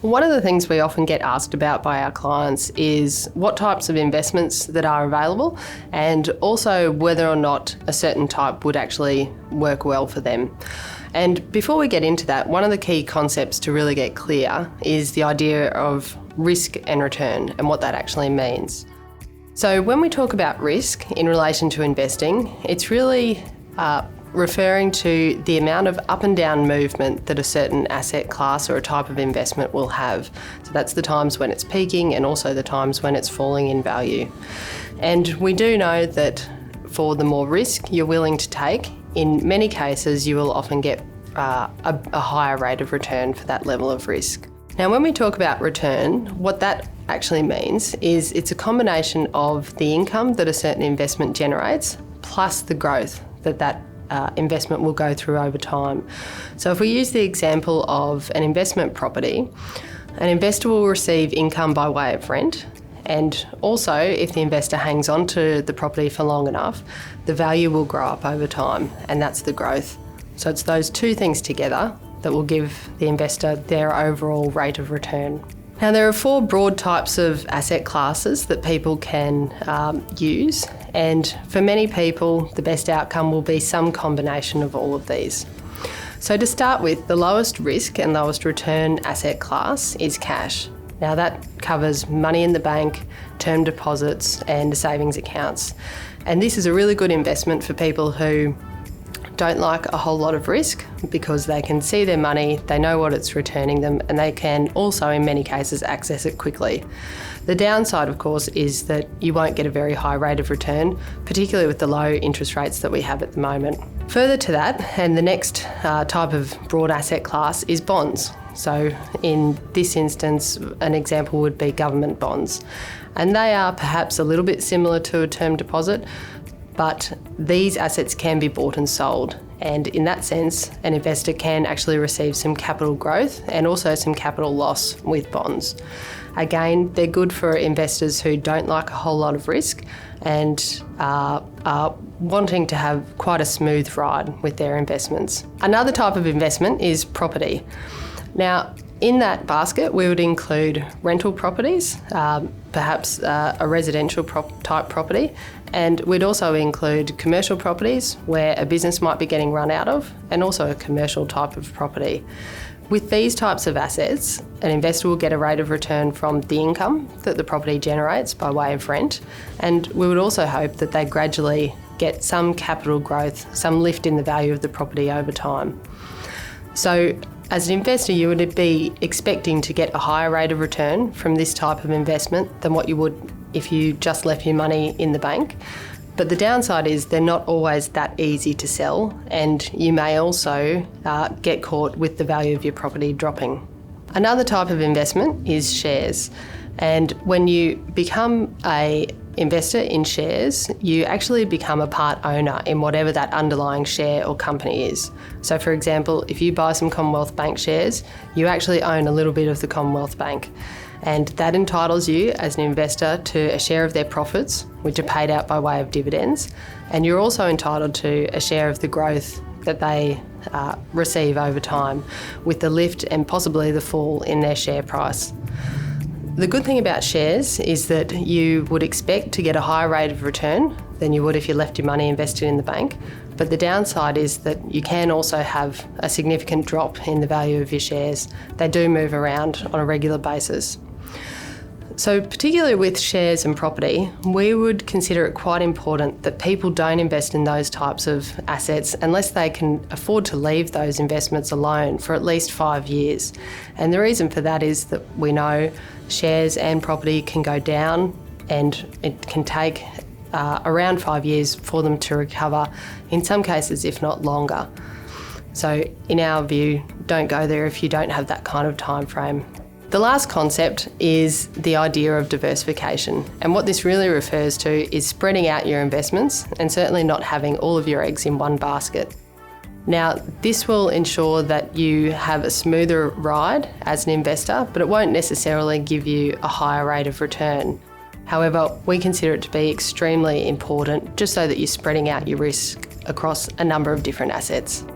One of the things we often get asked about by our clients is what types of investments that are available and also whether or not a certain type would actually work well for them. And before we get into that, one of the key concepts to really get clear is the idea of risk and return and what that actually means. So when we talk about risk in relation to investing, it's really referring to the amount of up and down movement that a certain asset class or a type of investment will have. So that's the times when it's peaking and also the times when it's falling in value. And we do know that for the more risk you're willing to take, in many cases you will often get a higher rate of return for that level of risk. Now, when we talk about return, what that actually means is it's a combination of the income that a certain investment generates plus the growth that investment will go through over time. So if we use the example of an investment property, an investor will receive income by way of rent, and also if the investor hangs on to the property for long enough, the value will grow up over time, and that's the growth. So it's those two things together that will give the investor their overall rate of return. Now, there are 4 broad types of asset classes that people can use, and for many people the best outcome will be some combination of all of these. So to start with, the lowest risk and lowest return asset class is cash. Now that covers money in the bank, term deposits and savings accounts. And this is a really good investment for people who don't like a whole lot of risk because they can see their money, they know what it's returning them, and they can also in many cases access it quickly. The downside, of course, is that you won't get a very high rate of return, particularly with the low interest rates that we have at the moment. Further to that, and the next type of broad asset class is bonds. So in this instance, an example would be government bonds. And they are perhaps a little bit similar to a term deposit, but these assets can be bought and sold. And in that sense, an investor can actually receive some capital growth and also some capital loss with bonds. Again, they're good for investors who don't like a whole lot of risk and are wanting to have quite a smooth ride with their investments. Another type of investment is property. Now, in that basket, we would include rental properties, perhaps a residential type property, and we'd also include commercial properties where a business might be getting run out of, and also a commercial type of property. With these types of assets, an investor will get a rate of return from the income that the property generates by way of rent, and we would also hope that they gradually get some capital growth, some lift in the value of the property over time. So as an investor, you would be expecting to get a higher rate of return from this type of investment than what you would if you just left your money in the bank. But the downside is they're not always that easy to sell, and you may also get caught with the value of your property dropping. Another type of investment is shares. And when you become an investor in shares, you actually become a part owner in whatever that underlying share or company is. So for example, if you buy some Commonwealth Bank shares, you actually own a little bit of the Commonwealth Bank. And that entitles you as an investor to a share of their profits, which are paid out by way of dividends. And you're also entitled to a share of the growth that they receive over time, with the lift and possibly the fall in their share price. The good thing about shares is that you would expect to get a higher rate of return than you would if you left your money invested in the bank. But the downside is that you can also have a significant drop in the value of your shares. They do move around on a regular basis. So particularly with shares and property, we would consider it quite important that people don't invest in those types of assets unless they can afford to leave those investments alone for at least 5 years. And the reason for that is that we know shares and property can go down, and it can take around 5 years for them to recover, in some cases if not longer. So in our view, don't go there if you don't have that kind of time frame. The last concept is the idea of diversification, and what this really refers to is spreading out your investments and certainly not having all of your eggs in one basket. Now, this will ensure that you have a smoother ride as an investor, but it won't necessarily give you a higher rate of return. However, we consider it to be extremely important just so that you're spreading out your risk across a number of different assets.